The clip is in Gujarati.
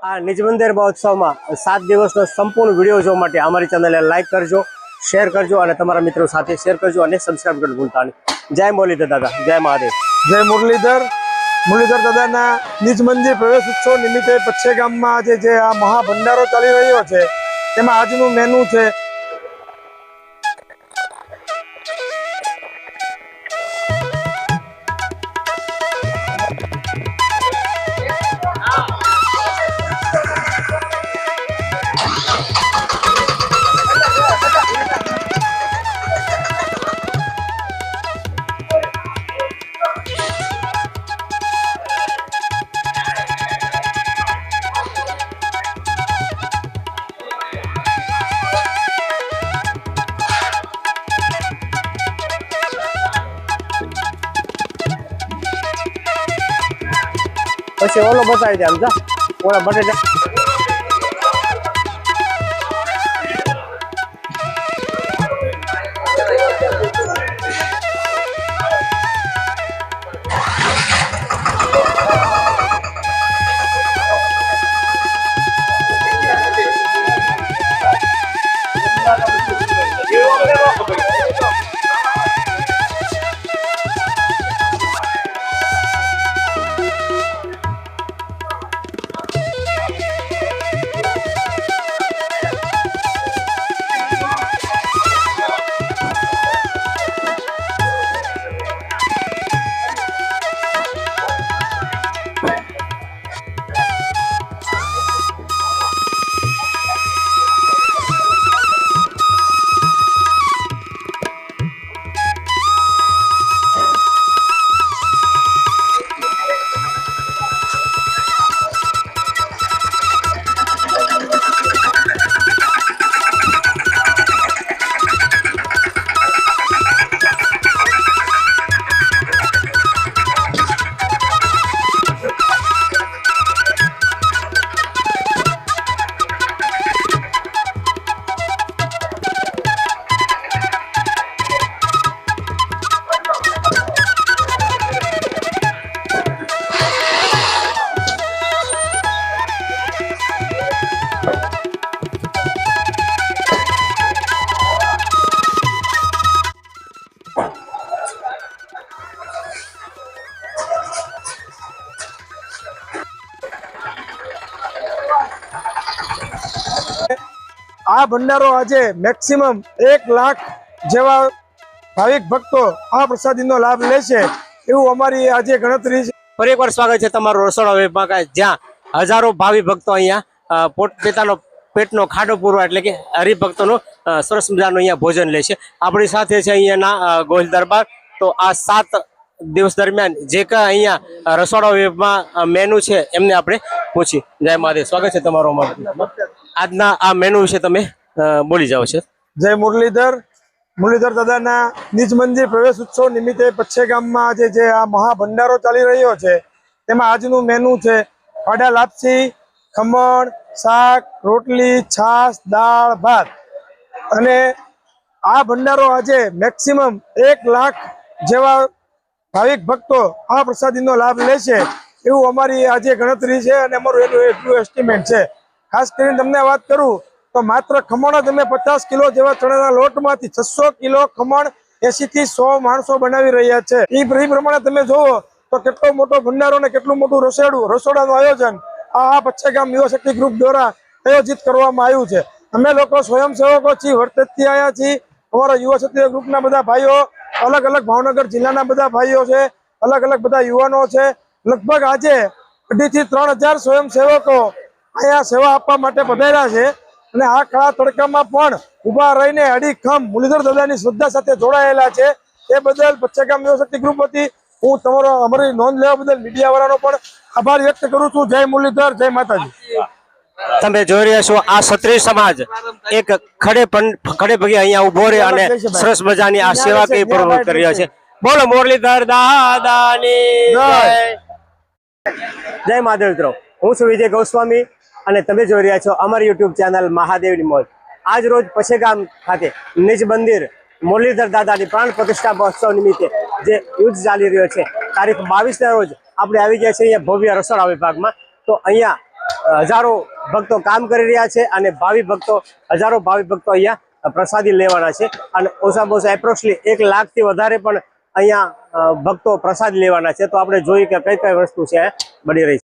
આ નિજમંદિર મહોત્સવમાં 7 દિવસનો સંપૂર્ણ વિડીયો જોવા માટે અમારી ચેનલને લાઈક કરજો, શેર કરજો અને તમારા મિત્રો સાથે શેર કરજો અને સબસ્ક્રાઇબ કરવાનું ભૂલતા નહીં. જય મુરલીધર દાદા, જય મહાદેવ. જય મુરલીધર દાદાના નિજ મંદિર પ્રવેશ ઉત્સવ નિમિત્તે પચ્છે ગામમાં આજે જે આ મહાભંડારો ચાલી રહ્યો છે તેમાં આજનું મેનુ છે પછી ઓલો બતાવી દે આમ જા ઓલા બટેટા આ ભંડારો આજે મેક્સિમમ 1 લાખ જેવા ભાવિક ભક્તો આ પ્રસાદીનો લાભ લેશે એવું અમારી આજે ગણતરી છે. ફરી એકવાર સ્વાગત છે તમારું રસોડા વિભાગ, જ્યાં હજારો ભાવિ ભક્તો અહીંયા પોતાનો પેટનો ખાડો પૂરવા એટલે કે હરિભક્તોનું સરસ મજાનું અહીંયા ભોજન લે છે. આપણી સાથે છે અહીંયાના ગોહિલ દરબાર. તો આ 7 દિવસ દરમિયાન જે કાંઈ અહીંયા રસોડા વિભાગમાં મેનુ છે એમને આપણે પૂછી. જય મહાદેવ, સ્વાગત છે તમારો અમારું. આજના આ મેનુ વિશે તમે બોલી જાઓ છો. જય મુરલીધર દાદાના નિજ મંદિર પ્રવેશ ઉત્સવ નિમિત્તે પચ્છે ગામમાં આજે જે આ મહાભંડારો ચાલી રહ્યો છે તેમાં આજનું મેનુ છે ફાડા લાપસી, ખમણ, શાક, રોટલી, છાશ, દાળ, ભાત. અને આ ભંડારો આજે મેક્સિમમ 1 લાખ જેવા ભાવિક ભક્તો આ પ્રસાદીનો લાભ લેશે એવું અમારી આજે ગણતરી છે અને અમારું એટલું એસ્ટિમેટ છે. ખાસ કરીને તમને વાત કરું તો માત્ર ખમણ જ અમે 50 કિલો જેવા ચણાના લોટમાંથી 600 કિલો ખમણ 80 થી 100 માણસો બનાવી રહ્યા છે. એ પ્રમાણે તમે જોવો તો કેટલો મોટો ભંડારો ને કેટલું મોટું રસોડાનું આયોજન આ પચ્છે ગામ યુવા શક્તિ ગ્રુપ દ્વારા આયોજિત કરવામાં આવ્યું છે. અમે લોકો સ્વયંસેવકો છીએ, વર્તેજથી આવ્યા છીએ. અમારા યુવા શક્તિ ગ્રુપના બધા ભાઈઓ, અલગ અલગ ભાવનગર જિલ્લાના બધા ભાઈઓ છે, અલગ અલગ બધા યુવાનો છે. લગભગ આજે 2,500 થી 3,000 સ્વયંસેવકો અહીંયા સેવા આપવા માટે પધાર્યા છે અને આ કાળા તડકામાં પણ ઉભા રહીને અડીખમ મુરલીધર દાદાની શ્રદ્ધા સાથે જોડાયેલા છે. એ બદલ પચ્છે ગામ યુવા શક્તિ ગ્રુપ વતી હું તમારો અમારી નોંધ લેવા બદલ મીડિયા વાળાનો પણ આભાર વ્યક્ત કરું છું. જય મુરલીધર, જય માતાજી. તમે જોઈ રહ્યા છો આ ક્ષત્રિય સમાજ એક ખડે પગે અહીંયા ઉભો રહે અને સરસ મજાની આ સેવા કઈ પ્રવૃત્તિ કરી રહ્યા છે. બોલો મુરલીધર દાદાની જય. જય મહાદેવ મિત્રો, હું છું વિજય ગોસ્વામી અને તમે જોઈ રહ્યા છો અમારી યુટ્યુબ ચેનલ મહાદેવની મોજ. આજ રોજ પચ્છે ગામ ખાતે નિજ મંદિર મુરલીધર દાદાની પ્રાણ પ્રતિષ્ઠા મહોત્સવ નિમિત્તે જે યુદ્ધ ચાલી રહ્યો છે તારીખ 22ના રોજ આપણે આવી ગયા છીએ અહીંયા ભવ્ય રસોડા વિભાગમાં. તો અહીંયા હજારો ભક્તો કામ કરી રહ્યા છે અને હજારો ભાવિ ભક્તો અહીંયા પ્રસાદી લેવાના છે અને ઓછામાં ઓછા એપ્રોક્સલી 1 લાખથી વધારે પણ અહીંયા ભક્તો પ્રસાદ લેવાના છે. તો આપણે જોઈએ કે કઈ કઈ વસ્તુ છે બની રહી છે.